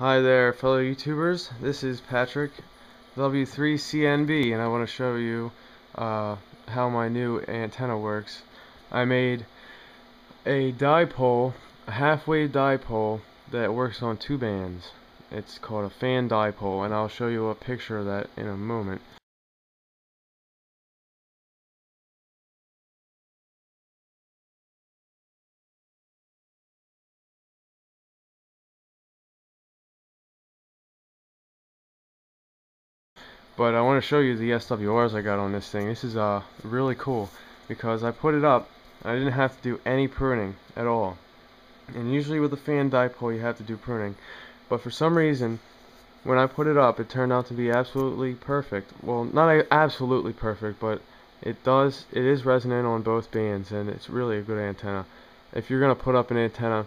Hi there, fellow YouTubers. This is Patrick, W3CNB, and I want to show you how my new antenna works. I made a dipole, a half-wave dipole that works on two bands. It's called a fan dipole, and I'll show you a picture of that in a moment. But I want to show you the SWRs I got on this thing. This is really cool because I put it up. I didn't have to do any pruning at all. And usually with a fan dipole you have to do pruning. But for some reason, when I put it up, it turned out to be absolutely perfect. Well, not absolutely perfect, but it is resonant on both bands, and it's really a good antenna. If you're going to put up an antenna,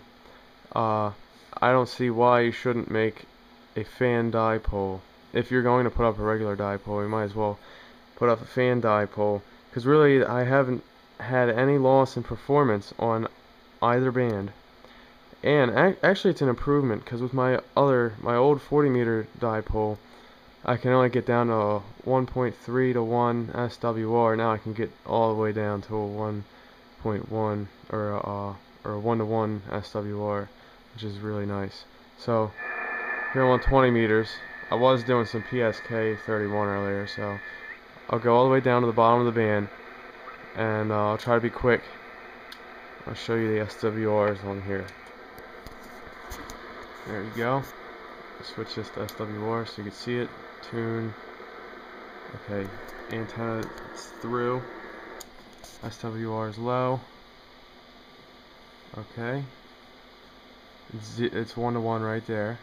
I don't see why you shouldn't make a fan dipole. If you're going to put up a regular dipole, you might as well put up a fan dipole, because really I haven't had any loss in performance on either band. And actually it's an improvement, because with my old 40 meter dipole, I can only get down to a 1.3 to 1 SWR. Now I can get all the way down to a 1.1 or a 1 to 1 SWR, which is really nice. So here I'm on 20 meters. I was doing some PSK 31 earlier, so I'll go all the way down to the bottom of the band, and I'll try to be quick. I'll show you the SWRs on here. There you go. Switch this to SWR so you can see it. Tune. Okay, antenna it's through. SWR is low. Okay. It's 1 to 1 right there.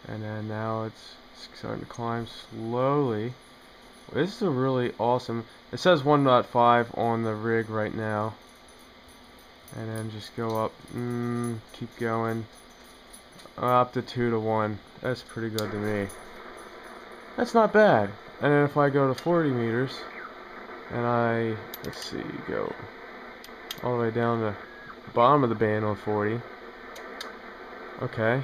And then now it's starting to climb slowly. This is a really awesome. It says 1.5 on the rig right now. And then just go up. Keep going. Up to 2 to 1. That's pretty good to me. That's not bad. And then if I go to 40 meters, and let's see, go all the way down the bottom of the band on 40. Okay.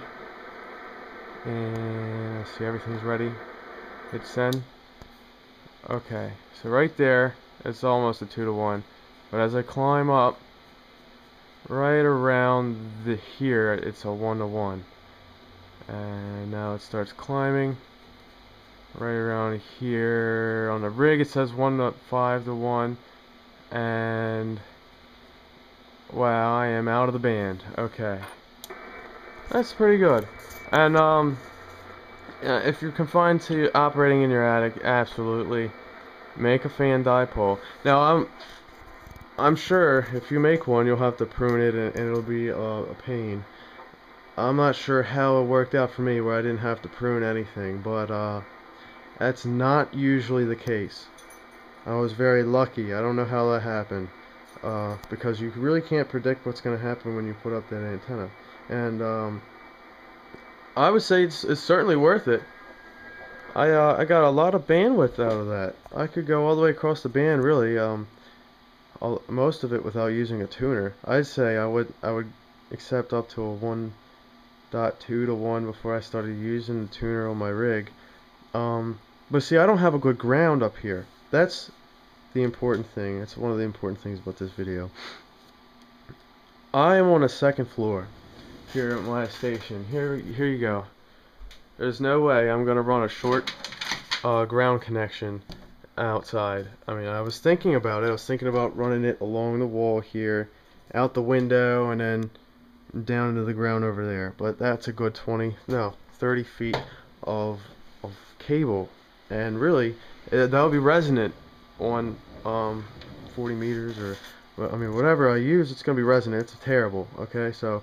And let's see, everything's ready. Hit send. Okay, so right there, it's almost a 2 to 1. But as I climb up, right around here, it's a 1 to 1. And now it starts climbing. Right around here on the rig, it says 1.5 to 1. And wow, I am out of the band. Okay, that's pretty good. And if you're confined to operating in your attic, absolutely make a fan dipole. Now I'm sure if you make one, you'll have to prune it, and it'll be a pain. I'm not sure how it worked out for me where I didn't have to prune anything, but that's not usually the case. I was very lucky. I don't know how that happened, because you really can't predict what's going to happen when you put up that antenna. And I would say it's certainly worth it. I got a lot of bandwidth out of that. I could go all the way across the band, really, most of it without using a tuner. I'd say I would accept up to a 1.2 to 1 before I started using the tuner on my rig. But see, I don't have a good ground up here. That's the important thing. That's one of the important things about this video. I am on a second floor here at my station. Here you go. There's no way I'm gonna run a short ground connection outside. I mean, I was thinking about it. I was thinking about running it along the wall here, out the window, and then down into the ground over there. But that's a good 30 feet of cable, and really that'll be resonant on 40 meters, or I mean whatever I use, it's gonna be resonant. It's terrible. Okay, so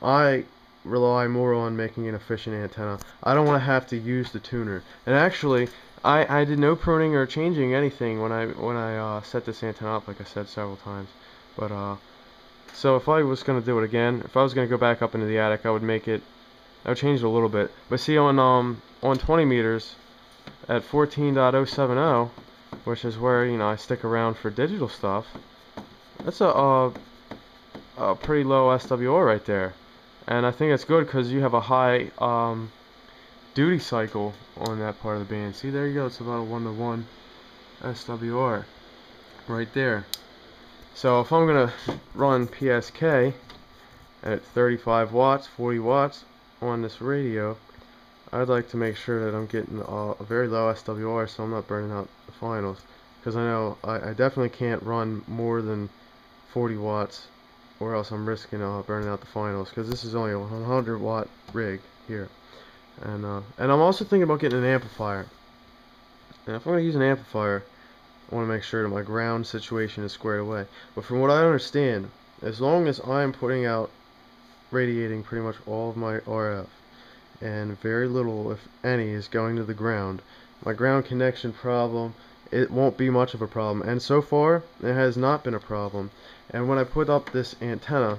I rely more on making an efficient antenna. I don't want to have to use the tuner. And actually, I did no pruning or changing anything when I set this antenna up, like I said several times. But so if I was going to do it again, if I was going to go back up into the attic, I would change it a little bit. But see, on 20 meters at 14.070, which is where I stick around for digital stuff, that's a pretty low SWR right there. and I think it's good because you have a high duty cycle on that part of the band. See, there you go, it's about a 1-to-1 SWR right there. So if I'm gonna run PSK at 35 watts, 40 watts on this radio, I'd like to make sure that I'm getting a very low SWR so I'm not burning out the finals, because I know I definitely can't run more than 40 watts or else I'm risking burning out the finals, because this is only a 100 watt rig here. And I'm also thinking about getting an amplifier. And if I'm going to use an amplifier, I want to make sure that my ground situation is squared away. But from what I understand, as long as I'm putting out, radiating pretty much all of my RF, and very little, if any, is going to the ground, my ground connection problem, it won't be much of a problem. And so far, it has not been a problem. And when I put up this antenna,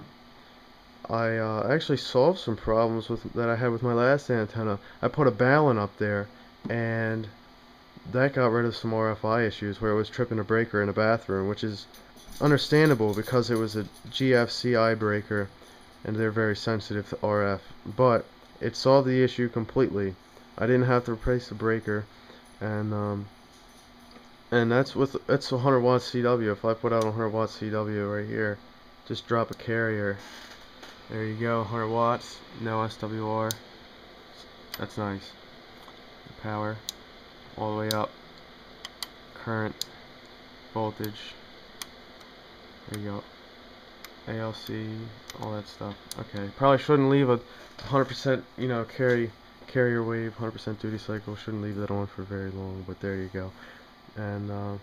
I actually solved some problems that I had with my last antenna. I put a balun up there, and that got rid of some RFI issues where it was tripping a breaker in a bathroom, which is understandable because it was a GFCI breaker, and they're very sensitive to RF. But it solved the issue completely. I didn't have to replace the breaker, and that's 100 watts CW. If I put out 100 watts CW right here, just drop a carrier. There you go, 100 watts, no SWR. That's nice. Power, all the way up. Current, voltage. There you go. ALC, all that stuff. Okay, probably shouldn't leave a 100%, carrier wave, 100% duty cycle. Shouldn't leave that on for very long, but there you go. And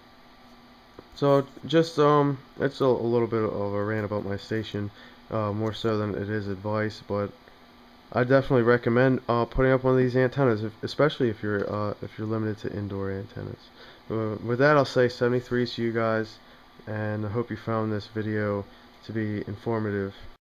so just it's a little bit of a rant about my station. More so than it is advice, but I definitely recommend putting up one of these antennas, especially if you're limited to indoor antennas. With that, I'll say 73 to you guys, and I hope you found this video to be informative.